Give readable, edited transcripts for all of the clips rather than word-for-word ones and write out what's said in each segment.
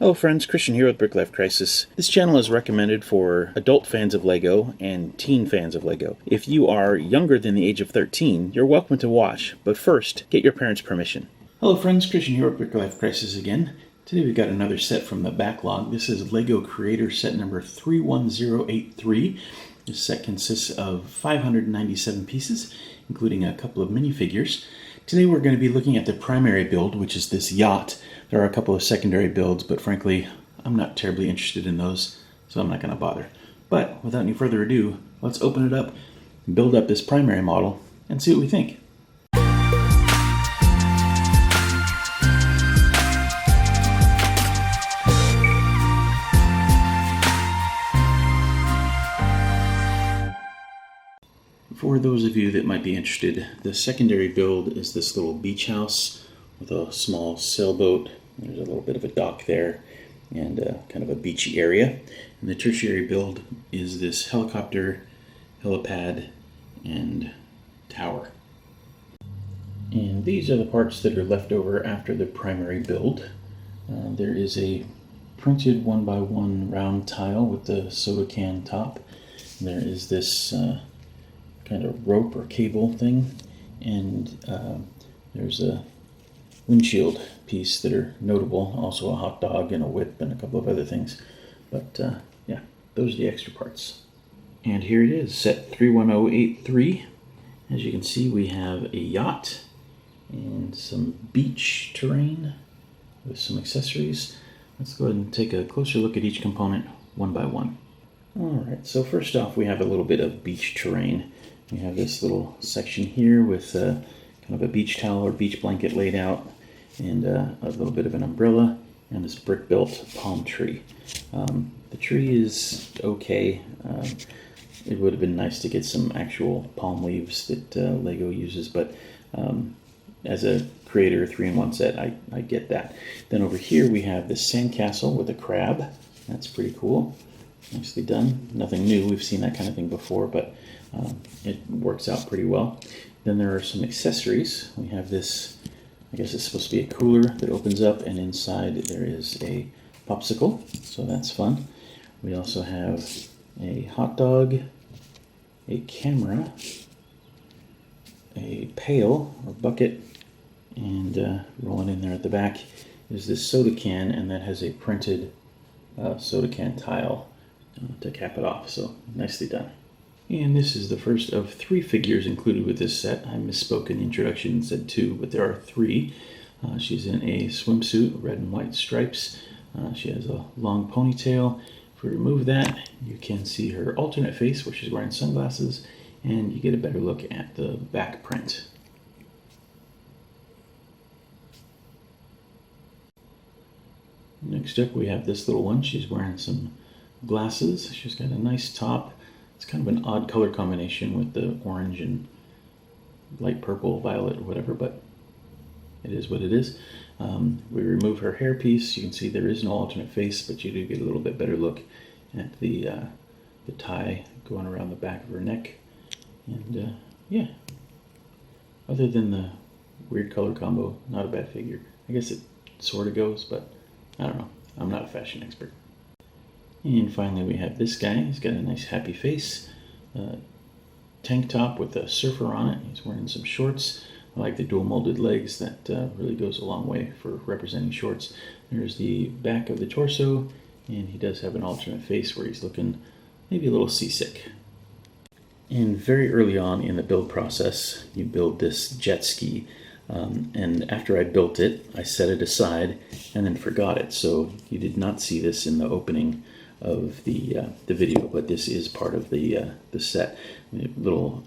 Hello friends, Christian here with BrickLifeCrisis. This channel is recommended for adult fans of LEGO and teen fans of LEGO. If you are younger than the age of 13, you're welcome to watch, but first, get your parents' permission. Hello friends, Christian here with BrickLifeCrisis again. Today we've got another set from the backlog. This is LEGO Creator Set number 31083. This set consists of 597 pieces, including a couple of minifigures. Today we're going to be looking at the primary build, which is this yacht. There are a couple of secondary builds, but frankly, I'm not terribly interested in those, so I'm not going to bother. But without any further ado, let's open it up, build up this primary model, and see what we think. For those of you that might be interested, the secondary build is this little beach house with a small sailboat. There's a little bit of a dock there and kind of a beachy area. And the tertiary build is this helicopter, helipad, and tower. And these are the parts that are left over after the primary build. There is a printed 1x1 round tile with the soda can top. There is this kind of rope or cable thing, and there's a windshield piece that are notable, also a hot dog and a whip and a couple of other things. But yeah, those are the extra parts. And here it is, set 31083. As you can see, we have a yacht and some beach terrain with some accessories. Let's go ahead and take a closer look at each component one by one. Alright, so first off we have a little bit of beach terrain. We have this little section here with kind of a beach towel or beach blanket laid out, and a little bit of an umbrella, and this brick-built palm tree. The tree is okay. It would have been nice to get some actual palm leaves that LEGO uses, but as a creator 3-in-1 set, I get that. Then over here we have this sandcastle with a crab. That's pretty cool. Nicely done. Nothing new. We've seen that kind of thing before, but it works out pretty well. Then there are some accessories. We have this, I guess it's supposed to be a cooler that opens up, and inside there is a popsicle, so that's fun. We also have a hot dog, a camera, a pail or bucket, and rolling in there at the back is this soda can, and that has a printed soda can tile to cap it off, so nicely done. And this is the first of 3 figures included with this set. I misspoke in the introduction and said 2, but there are 3. She's in a swimsuit, red and white stripes. She has a long ponytail. If we remove that, you can see her alternate face where she's wearing sunglasses, and you get a better look at the back print. Next up we have this little one. She's wearing some glasses. She's got a nice top. It's kind of an odd color combination with the orange and light purple, violet, or whatever, but it is what it is. We remove her hairpiece. You can see there is no alternate face, but you do get a little bit better look at the tie going around the back of her neck. And yeah, other than the weird color combo, not a bad figure. I guess it sort of goes, but I don't know. I'm not a fashion expert. And finally we have this guy. He's got a nice happy face, tank top with a surfer on it. He's wearing some shorts. I like the dual molded legs. That really goes a long way for representing shorts. There's the back of the torso, and he does have an alternate face where he's looking maybe a little seasick. And very early on in the build process, you build this jet ski. And after I built it, I set it aside and then forgot it. So you did not see this in the opening of the video, but this is part of the set. We have a little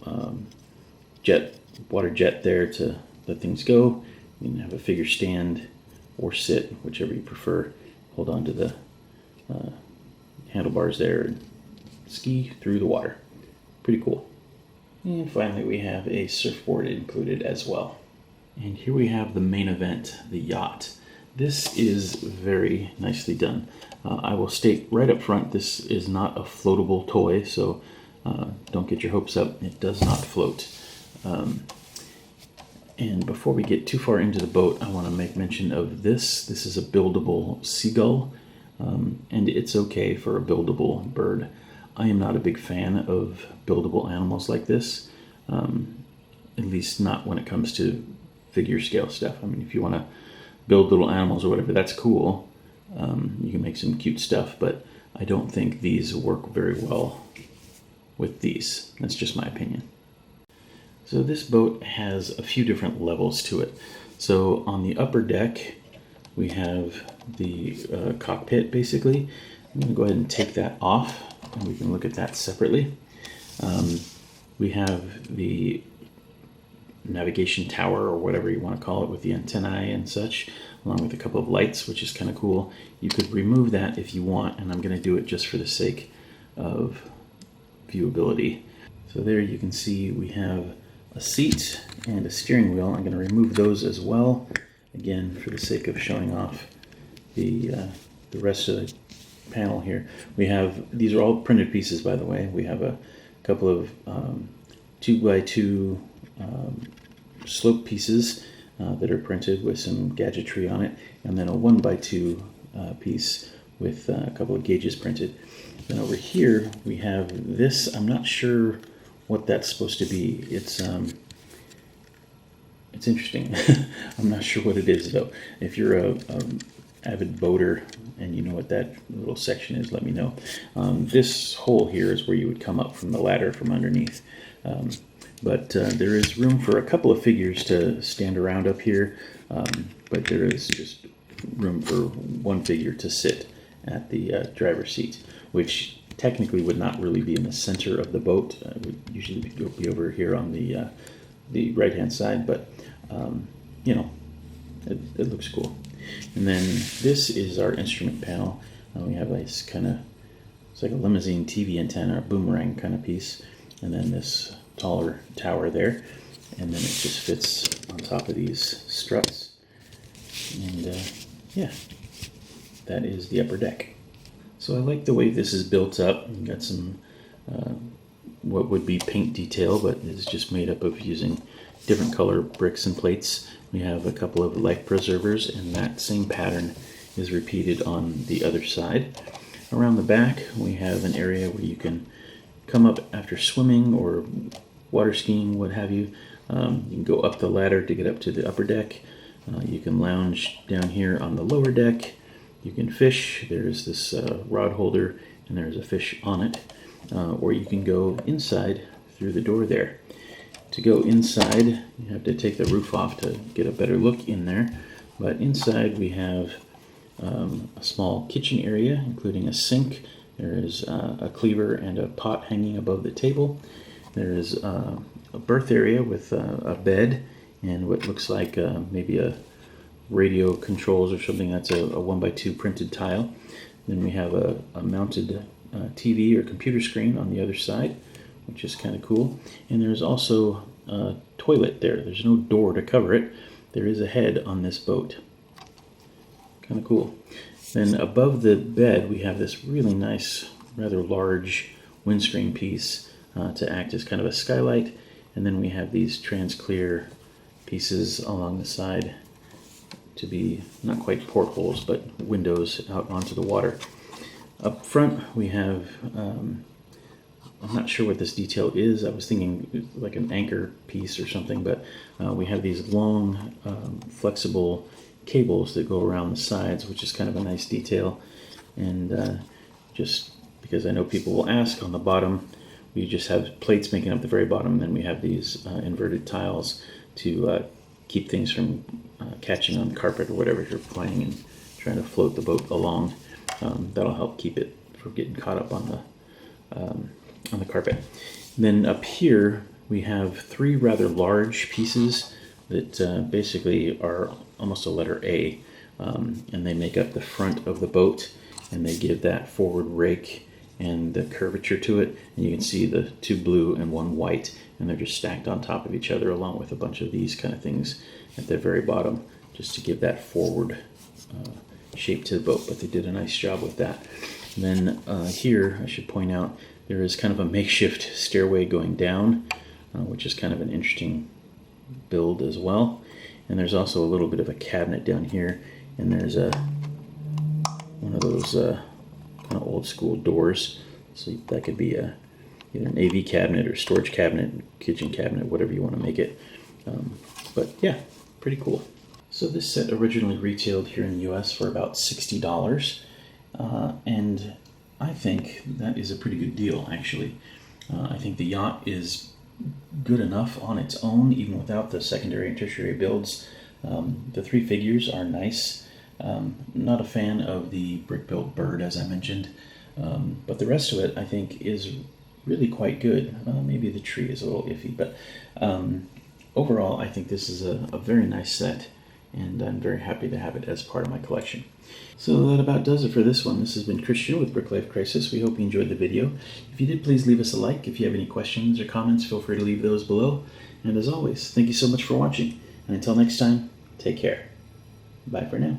water jet there to let things go. You can have a figure stand or sit, whichever you prefer. Hold on to the handlebars there and ski through the water. Pretty cool. And finally we have a surfboard included as well. And here we have the main event, the yacht. This is very nicely done. I will state right up front, this is not a floatable toy, so don't get your hopes up. It does not float. And before we get too far into the boat, I want to make mention of this. This is a buildable seagull, and it's okay for a buildable bird. I am not a big fan of buildable animals like this, at least not when it comes to figure scale stuff. I mean, if you want to build little animals or whatever, that's cool. You can make some cute stuff, but I don't think these work very well with these. That's just my opinion. So this boat has a few different levels to it. So on the upper deck, we have the cockpit, basically. I'm going to go ahead and take that off, and we can look at that separately. We have the navigation tower, or whatever you want to call it, with the antennae and such, along with a couple of lights, which is kind of cool. You could remove that if you want, and I'm going to do it just for the sake of viewability. So there you can see we have a seat and a steering wheel. I'm going to remove those as well, again for the sake of showing off the rest of the panel here. We have, these are all printed pieces, by the way. We have a couple of 2x2 slope pieces that are printed with some gadgetry on it, and then a 1x2 piece with a couple of gauges printed. Then over here we have this. I'm not sure what that's supposed to be. It's interesting. I'm not sure what it is though. If you're a avid boater and you know what that little section is, let me know. This hole here is where you would come up from the ladder from underneath. But there is room for a couple of figures to stand around up here, but there is just room for one figure to sit at the driver's seat, which technically would not really be in the center of the boat. It would usually be over here on the right-hand side, but you know, it looks cool. And then this is our instrument panel. We have this kind of, it's like a limousine TV antenna, or boomerang kind of piece, and then this taller tower there, and then it just fits on top of these struts. And yeah, that is the upper deck. So I like the way this is built up. You've got some what would be paint detail, but it's just made up of using different color bricks and plates. We have a couple of life preservers, and that same pattern is repeated on the other side. Around the back, we have an area where you can come up after swimming or water skiing, what have you. You can go up the ladder to get up to the upper deck. You can lounge down here on the lower deck. You can fish. There's this rod holder, and there's a fish on it. Or you can go inside through the door there. To go inside, you have to take the roof off to get a better look in there. But inside we have a small kitchen area, including a sink. There is a cleaver and a pot hanging above the table. There is a berth area with a bed and what looks like maybe a radio controls or something. That's a 1x2 printed tile. Then we have a mounted TV or computer screen on the other side, which is kind of cool. And there's also a toilet there. There's no door to cover it. There is a head on this boat. Kind of cool. Then above the bed we have this really nice, rather large windscreen piece to act as kind of a skylight. And then we have these trans-clear pieces along the side to be not quite portholes, but windows out onto the water. Up front we have, I'm not sure what this detail is. I was thinking like an anchor piece or something, but we have these long flexible cables that go around the sides, which is kind of a nice detail. And just because I know people will ask, on the bottom we just have plates making up the very bottom, and then we have these inverted tiles to keep things from catching on carpet or whatever you're playing and trying to float the boat along. That'll help keep it from getting caught up on the carpet. And then up here we have three rather large pieces that basically are almost a letter A, and they make up the front of the boat, and they give that forward rake and the curvature to it. And you can see the two blue and one white, and they're just stacked on top of each other, along with a bunch of these kind of things at the very bottom, just to give that forward shape to the boat. But they did a nice job with that. And then here I should point out there is kind of a makeshift stairway going down, which is kind of an interesting build as well. And there's also a little bit of a cabinet down here, and there's a one of those kind of old school doors. So that could be either an AV cabinet or storage cabinet, kitchen cabinet, whatever you want to make it. But yeah, pretty cool. So this set originally retailed here in the US for about $60. And I think that is a pretty good deal, actually. I think the yacht is good enough on its own, even without the secondary and tertiary builds. The 3 figures are nice. Not a fan of the brick-built bird, as I mentioned, but the rest of it, I think, is really quite good. Maybe the tree is a little iffy, but overall, I think this is a very nice set, and I'm very happy to have it as part of my collection. So that about does it for this one. This has been Christian with BrickLifeCrisis. We hope you enjoyed the video. If you did, please leave us a like. If you have any questions or comments, feel free to leave those below. And as always, thank you so much for watching. And until next time, take care. Bye for now.